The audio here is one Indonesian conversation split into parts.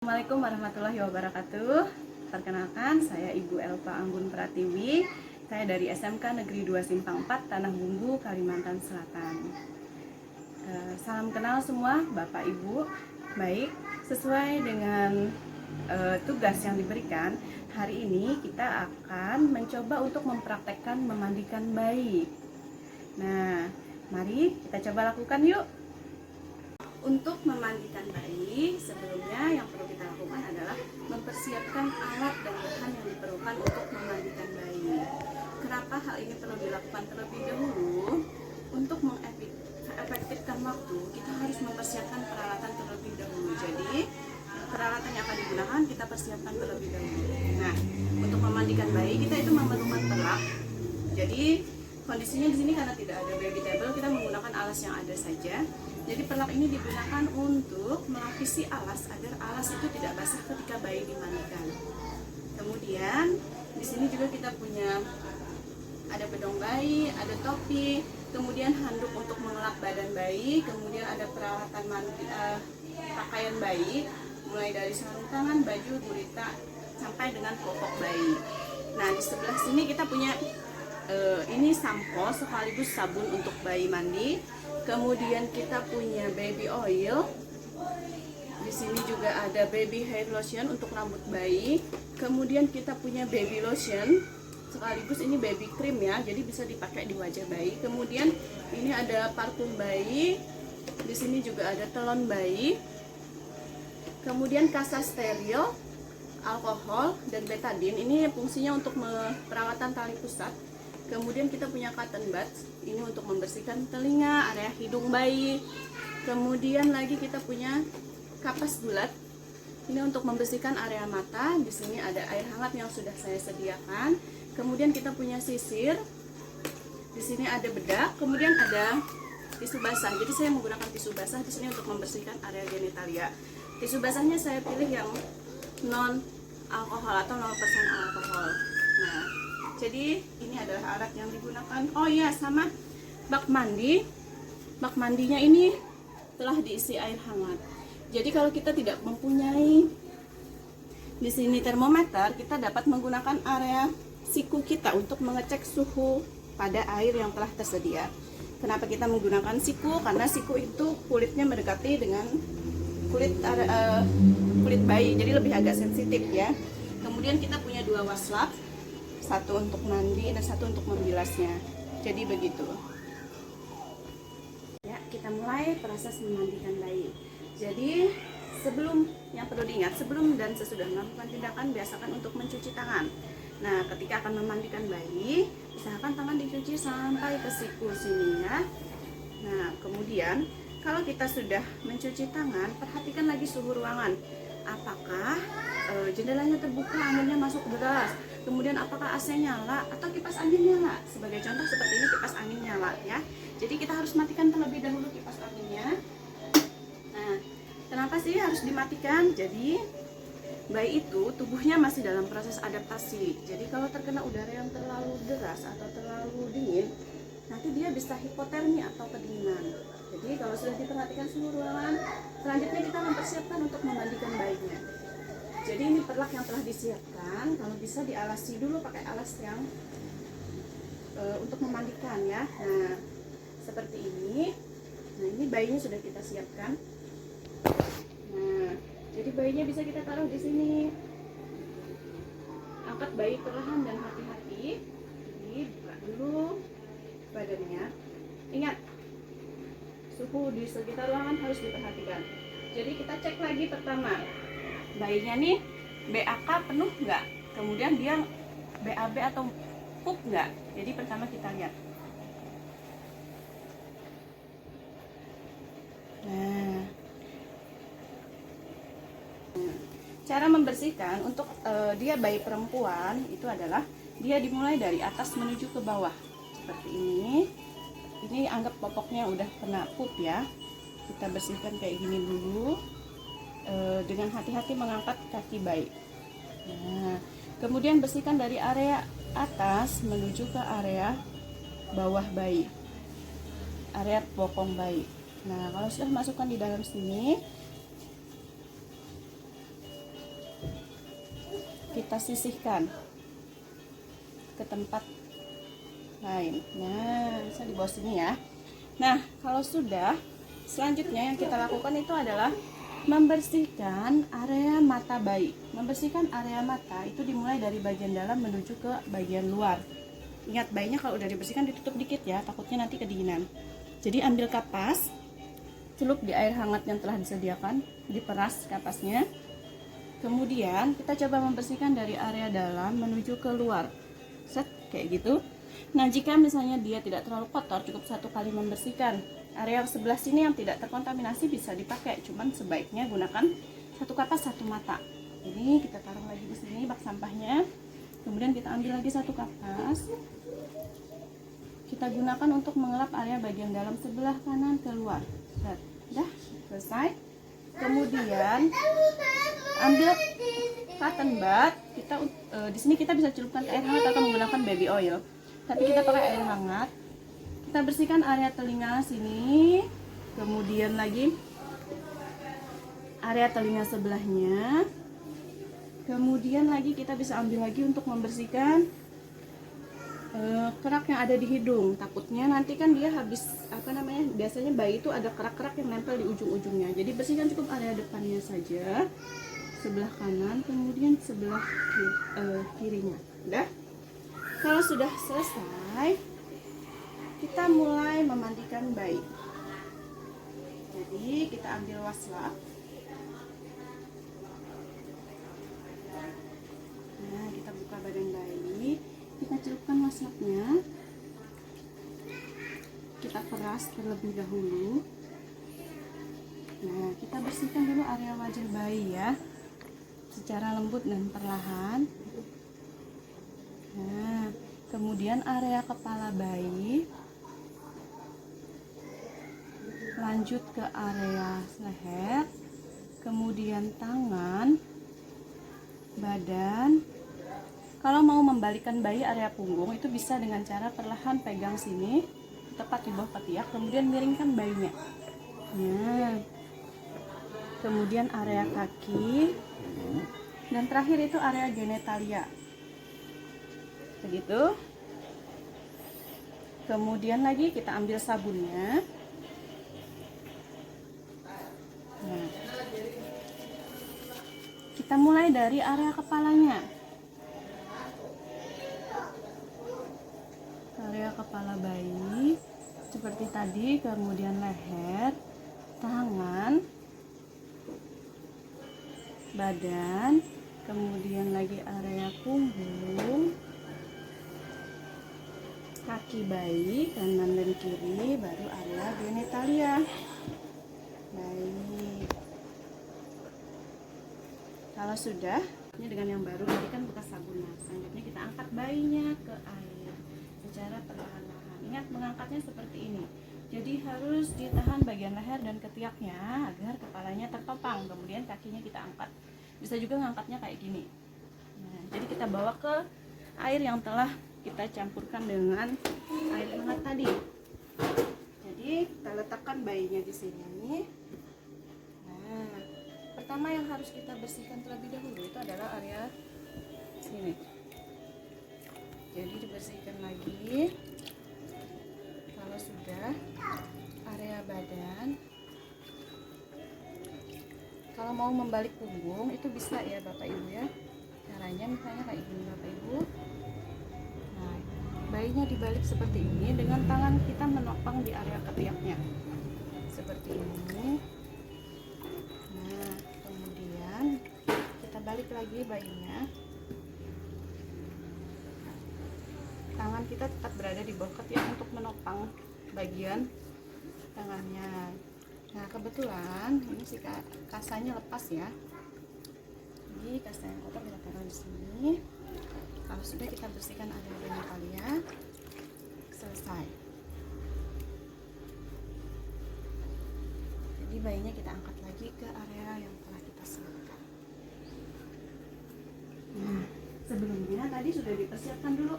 Assalamualaikum warahmatullahi wabarakatuh. Perkenalkan, saya Ibu Elva Anggun Pratiwi. Saya dari SMK Negeri 2 Simpang 4, Tanah Bumbu, Kalimantan Selatan. Salam kenal semua Bapak Ibu. Baik, sesuai dengan tugas yang diberikan, hari ini kita akan mencoba untuk mempraktekkan memandikan bayi. Nah, mari kita coba lakukan yuk. Untuk memandikan bayi, sebelumnya yang perlu kita lakukan adalah mempersiapkan alat dan bahan yang diperlukan untuk memandikan bayi. Kenapa hal ini perlu dilakukan terlebih dahulu? Untuk mengefektifkan waktu, kita harus mempersiapkan peralatan terlebih dahulu. Jadi, peralatan yang akan digunakan kita persiapkan terlebih dahulu. Nah, untuk memandikan bayi, kita itu memerlukan perlak. Jadi, kondisinya di sini karena tidak ada baby table, kita menggunakan alas yang ada saja. Jadi perlak ini digunakan untuk melapisi alas agar alas itu tidak basah ketika bayi dimandikan. Kemudian di sini juga kita punya ada bedong bayi, ada topi, kemudian handuk untuk mengelap badan bayi, kemudian ada peralatan pakaian bayi, mulai dari sarung tangan, baju, gurita, sampai dengan popok bayi. Nah, di sebelah sini kita punya ini sampo sekaligus sabun untuk bayi mandi. Kemudian kita punya baby oil. Di sini juga ada baby hair lotion untuk rambut bayi. Kemudian kita punya baby lotion sekaligus ini baby cream ya, jadi bisa dipakai di wajah bayi. Kemudian ini ada parfum bayi. Di sini juga ada telon bayi. Kemudian kasa steril, alkohol dan betadine. Ini fungsinya untuk perawatan tali pusat. Kemudian kita punya cotton buds, ini untuk membersihkan telinga, area hidung bayi. Kemudian lagi kita punya kapas bulat, ini untuk membersihkan area mata. Di sini ada air hangat yang sudah saya sediakan. Kemudian kita punya sisir, di sini ada bedak. Kemudian ada tisu basah. Jadi saya menggunakan tisu basah di sini untuk membersihkan area genitalia. Tisu basahnya saya pilih yang non alkohol atau 0% alkohol. Nah, jadi ini adalah alat yang digunakan. Oh iya, sama bak mandi. Bak mandinya ini telah diisi air hangat. Jadi kalau kita tidak mempunyai di sini termometer, kita dapat menggunakan area siku kita untuk mengecek suhu pada air yang telah tersedia. Kenapa kita menggunakan siku? Karena siku itu kulitnya mendekati dengan kulit bayi, jadi lebih agak sensitif ya. Kemudian kita punya dua waslap, satu untuk mandi dan satu untuk membilasnya. Jadi begitu. Ya, kita mulai proses memandikan bayi. Jadi yang perlu diingat, sebelum dan sesudah melakukan tindakan, biasakan untuk mencuci tangan. Nah, ketika akan memandikan bayi, usahakan tangan dicuci sampai ke siku sini ya. Nah, kemudian kalau kita sudah mencuci tangan, perhatikan lagi suhu ruangan. Apakah jendelanya terbuka, anginnya masuk deras? Kemudian apakah AC nyala atau kipas angin nyala? Sebagai contoh seperti ini, kipas angin nyala ya. Jadi kita harus matikan terlebih dahulu kipas anginnya. Nah, kenapa sih harus dimatikan? Jadi bayi itu tubuhnya masih dalam proses adaptasi. Jadi kalau terkena udara yang terlalu deras atau terlalu dingin, nanti dia bisa hipotermi atau kedinginan. Jadi kalau sudah diperhatikan suhu ruangan, selanjutnya kita mempersiapkan untuk memandikan bayinya. Jadi ini perlak yang telah disiapkan, kalau bisa dialasi dulu pakai alas yang untuk memandikan ya. Nah, seperti ini. Nah, ini bayinya sudah kita siapkan. Nah, jadi bayinya bisa kita taruh di sini. Angkat bayi perlahan dan hati-hati. Jadi buka dulu badannya. Ingat, suhu di sekitar ruangan harus diperhatikan. Jadi kita cek lagi pertama, bayinya nih BAK penuh nggak, kemudian dia BAB atau pup nggak. Jadi pertama kita lihat. Nah, cara membersihkan untuk dia bayi perempuan itu adalah dia dimulai dari atas menuju ke bawah seperti ini. Ini anggap popoknya udah kena pup ya. Kita bersihkan kayak gini dulu. Dengan hati-hati mengangkat kaki bayi. Nah, kemudian bersihkan dari area atas menuju ke area bawah bayi, area bokong bayi. Nah, kalau sudah masukkan di dalam sini, kita sisihkan ke tempat lain. Nah, bisa di bawah sini ya. Nah, kalau sudah, selanjutnya yang kita lakukan itu adalah membersihkan area mata bayi. Membersihkan area mata itu dimulai dari bagian dalam menuju ke bagian luar. Ingat, bayinya kalau udah dibersihkan ditutup dikit ya, takutnya nanti kedinginan. Jadi ambil kapas, celup di air hangat yang telah disediakan, diperas kapasnya. Kemudian kita coba membersihkan dari area dalam menuju ke luar. Set, kayak gitu. Nah, jika misalnya dia tidak terlalu kotor, cukup 1 kali membersihkan. Area sebelah sini yang tidak terkontaminasi bisa dipakai, cuman sebaiknya gunakan 1 kapas 1 mata. Ini kita taruh lagi di sini bak sampahnya. Kemudian kita ambil lagi 1 kapas. Kita gunakan untuk mengelap area bagian dalam sebelah kanan keluar. Sudah selesai. Kemudian ambil cotton bud. Di sini kita bisa celupkan ke air hangat atau menggunakan baby oil. Tapi kita pakai air hangat. Kita bersihkan area telinga sini, kemudian lagi area telinga sebelahnya. Kemudian lagi kita bisa ambil lagi untuk membersihkan kerak yang ada di hidung. Takutnya nanti kan dia habis biasanya bayi itu ada kerak-kerak yang nempel di ujung-ujungnya. Jadi bersihkan cukup area depannya saja, sebelah kanan, kemudian sebelah kirinya. Udah? Kalau sudah selesai, kita mulai memandikan bayi. Jadi kita ambil waslap. Nah, kita buka badan bayi, kita celupkan waslapnya. Kita peras terlebih dahulu. Nah, kita bersihkan dulu area wajah bayi ya, secara lembut dan perlahan. Nah, kemudian area kepala bayi, lanjut ke area leher, kemudian tangan, badan. Kalau mau membalikkan bayi area punggung itu bisa dengan cara perlahan pegang sini tepat di bawah ketiak, kemudian miringkan bayinya. Nah, kemudian area kaki, dan terakhir itu area genitalia. Begitu. Kemudian lagi kita ambil sabunnya. Nah, kita mulai dari area kepalanya. Area kepala bayi seperti tadi, kemudian leher, tangan, badan, kemudian lagi area punggung, kaki bayi kanan dan kiri, baru area genitalia. Baik, kalau sudah, ini dengan yang baru tadi kan bekas sabunnya. Selanjutnya kita angkat bayinya ke air secara perlahan-lahan. Ingat, mengangkatnya seperti ini. Jadi harus ditahan bagian leher dan ketiaknya agar kepalanya tertopang. Kemudian kakinya kita angkat. Bisa juga ngangkatnya kayak gini. Nah, jadi kita bawa ke air yang telah kita campurkan dengan air hangat tadi. Jadi kita letakkan bayinya di sini. Nah, pertama yang harus kita bersihkan terlebih dahulu itu adalah area sini. Jadi dibersihkan lagi. Kalau sudah, area badan. Kalau mau membalik punggung itu bisa ya Bapak Ibu ya. Caranya misalnya kayak gini Bapak Ibu. Nah, bayinya dibalik seperti ini dengan tangan kita menopang di area ketiaknya. Seperti ini. Nah, kemudian kita balik lagi bayinya. Tangan kita tetap berada di bawah ketiak untuk menopang bagian tangannya. Nah, kebetulan ini si kasanya lepas ya. Jadi kasa yang kotor kita taruh di sini. Kalau sudah, kita bersihkan area genitalia. Selesai. Jadi bayinya kita angkat lagi ke area yang telah kita siapkan. Nah, sebelumnya tadi sudah dipersiapkan dulu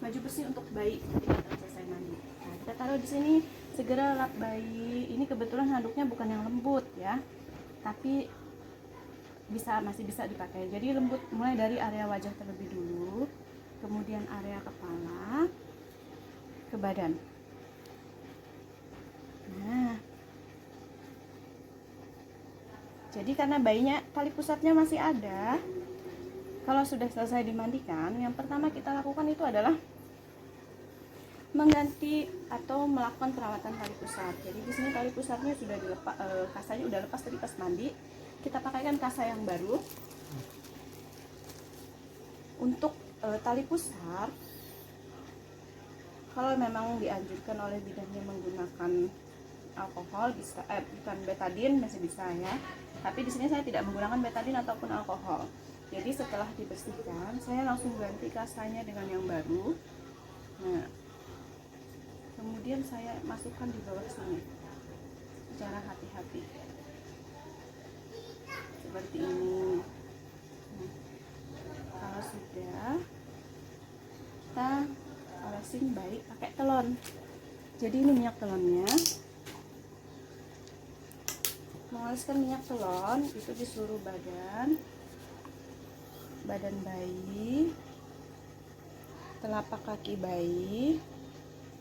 baju bersih untuk bayi ketika selesai mandi. Nah, kita taruh di sini. Segera lap bayi. Ini kebetulan handuknya bukan yang lembut ya, tapi masih bisa dipakai. Jadi lembut mulai dari area wajah terlebih dulu, kemudian area kepala, ke badan. Nah, jadi karena bayinya tali pusatnya masih ada, kalau sudah selesai dimandikan, yang pertama kita lakukan itu adalah mengganti atau melakukan perawatan tali pusat. Jadi di sini tali pusatnya sudah dilepas, kasanya udah lepas tadi pas mandi. Kita pakaikan kasa yang baru. Untuk tali pusat, kalau memang dianjurkan oleh bidannya menggunakan alkohol, bisa bukan betadine masih bisa ya. Tapi di sini saya tidak menggunakan betadine ataupun alkohol. Jadi setelah dibersihkan, saya langsung ganti kasanya dengan yang baru. Nah, kemudian saya masukkan di bawah sini secara hati-hati seperti ini. Nah, kalau sudah, kita olesin baik pakai telon. Jadi ini minyak telonnya. Mengoleskan minyak telon itu di seluruh badan bayi, telapak kaki bayi,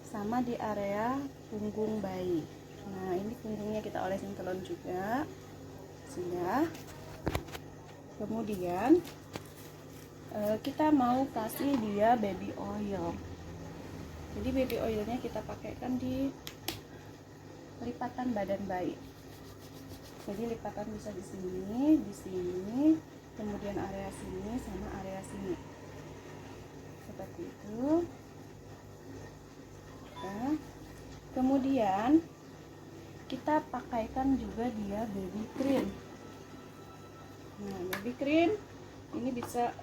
sama di area punggung bayi. Nah, ini punggungnya kita olesin telon juga. Sudah. Kemudian kita mau kasih dia baby oil. Jadi baby oilnya kita pakaikan di lipatan badan bayi. Jadi lipatan bisa di sini, kemudian area sini sama area sini. Seperti itu. Nah, kemudian kita pakaikan juga dia baby cream. Nah, baby cream ini bisa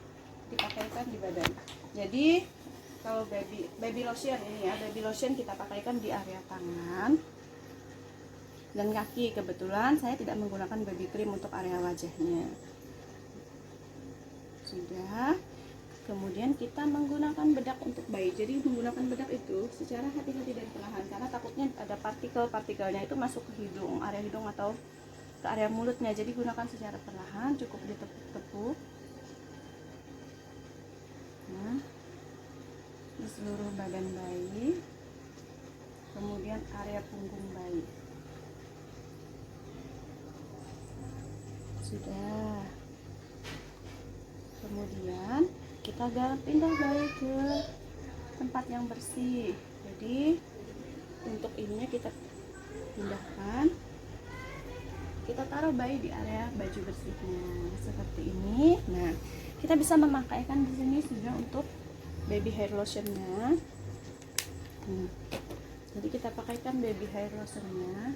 dipakaikan di badan. Jadi kalau baby lotion ini ya, baby lotion kita pakaikan di area tangan dan kaki. Kebetulan saya tidak menggunakan baby cream untuk area wajahnya. Sudah. Kemudian kita menggunakan bedak untuk bayi. Jadi menggunakan bedak itu secara hati-hati dan perlahan, karena takutnya ada partikelnya itu masuk ke hidung, area hidung atau ke area mulutnya. Jadi gunakan secara perlahan, cukup ditepuk-tepuk. Nah, di seluruh badan bayi, kemudian area punggung bayi. Sudah. Kemudian kita pindah bayi ke tempat yang bersih. Jadi untuk ininya kita pindahkan, kita taruh bayi di area baju bersihnya seperti ini. Nah, kita bisa memakaikan di sini sudah untuk baby hair lotionnya. Jadi kita pakaikan baby hair lotionnya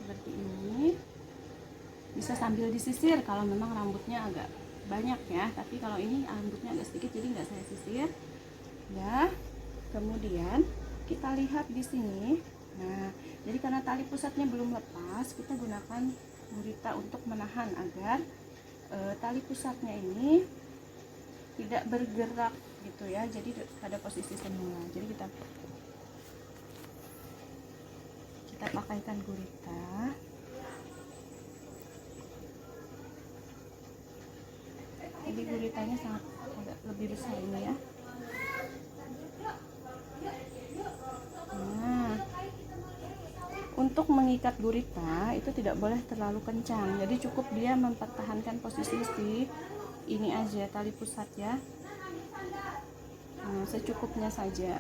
seperti ini. Bisa sambil disisir kalau memang rambutnya agak banyak ya, tapi kalau ini rambutnya agak sedikit jadi nggak saya sisir ya. Kemudian kita lihat di sini. Nah, jadi karena tali pusatnya belum lepas, kita gunakan gurita untuk menahan agar tali pusatnya ini tidak bergerak gitu ya, jadi pada posisi semula. Jadi kita pakaikan gurita. Jadi guritanya sangat agak lebih besar ini ya. Nah, untuk mengikat gurita itu tidak boleh terlalu kencang. Jadi cukup dia mempertahankan posisi ini aja tali pusat ya. Nah, secukupnya saja.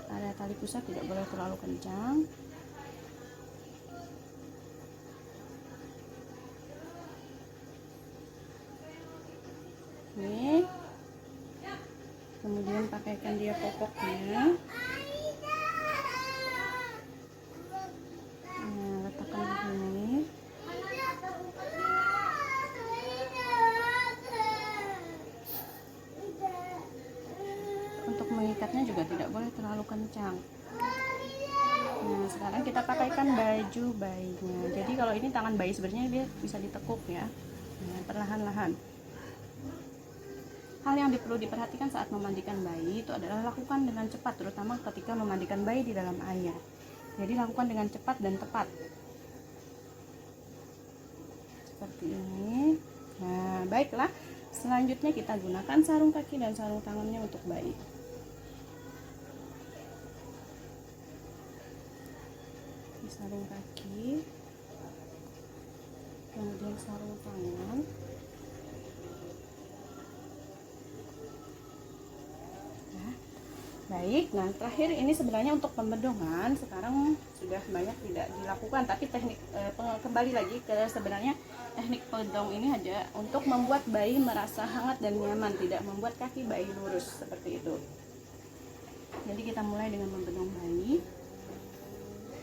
Area tali pusat tidak boleh terlalu kencang. Nih. Kemudian pakaikan dia popoknya. Nah, letakkan di sini. Untuk mengikatnya juga tidak boleh terlalu kencang. Nah, sekarang kita pakaikan baju bayinya. Jadi kalau ini tangan bayi sebenarnya dia bisa ditekuk ya. Nah, perlahan-lahan. Hal yang perlu diperhatikan saat memandikan bayi itu adalah lakukan dengan cepat, terutama ketika memandikan bayi di dalam air. Jadi lakukan dengan cepat dan tepat. Seperti ini. Nah, baiklah. Selanjutnya kita gunakan sarung kaki dan sarung tangannya untuk bayi. Sarung kaki, kemudian sarung tangan. Baik, nah terakhir ini sebenarnya untuk pembedongan sekarang sudah banyak tidak dilakukan, tapi teknik kembali lagi ke sebenarnya teknik pedong ini hanya untuk membuat bayi merasa hangat dan nyaman, tidak membuat kaki bayi lurus seperti itu. Jadi kita mulai dengan membedong bayi.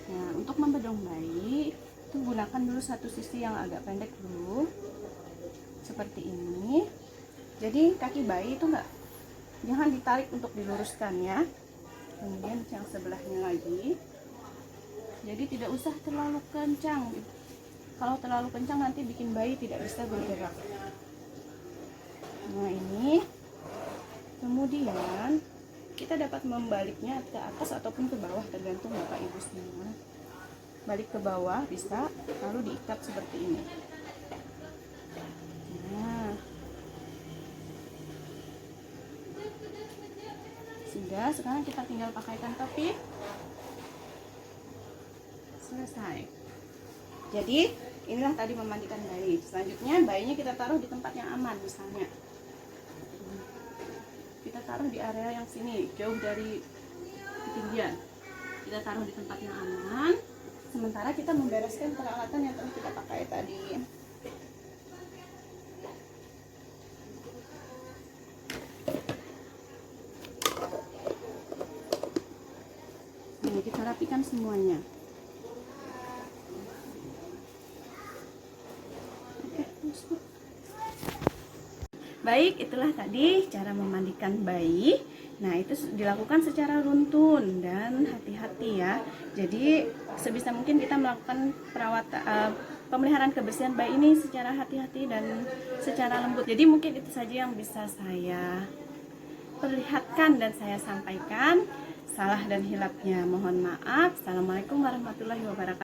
Nah, untuk membedong bayi itu gunakan dulu satu sisi yang agak pendek dulu, seperti ini. Jadi kaki bayi itu jangan ditarik untuk diluruskan ya. Kemudian yang sebelahnya lagi. Jadi tidak usah terlalu kencang. Kalau terlalu kencang nanti bikin bayi tidak bisa bergerak. Nah, ini. Kemudian kita dapat membaliknya ke atas ataupun ke bawah tergantung Bapak Ibu semua. Balik ke bawah bisa, lalu diikat seperti ini. Sudah, sekarang kita tinggal pakaikan topi. Selesai. Jadi inilah tadi memandikan bayi. Selanjutnya bayinya kita taruh di tempat yang aman, misalnya kita taruh di area yang sini, jauh dari ketinggian. Kita taruh di tempat yang aman. Sementara kita membereskan peralatan yang telah kita pakai tadi. Kita rapikan semuanya. Baik, itulah tadi cara memandikan bayi. Nah, itu dilakukan secara runtun dan hati-hati ya. Jadi sebisa mungkin kita melakukan pemeliharaan kebersihan bayi ini secara hati-hati dan secara lembut. Jadi mungkin itu saja yang bisa saya perlihatkan dan saya sampaikan. Salah dan hilapnya mohon maaf. Assalamualaikum warahmatullahi wabarakatuh.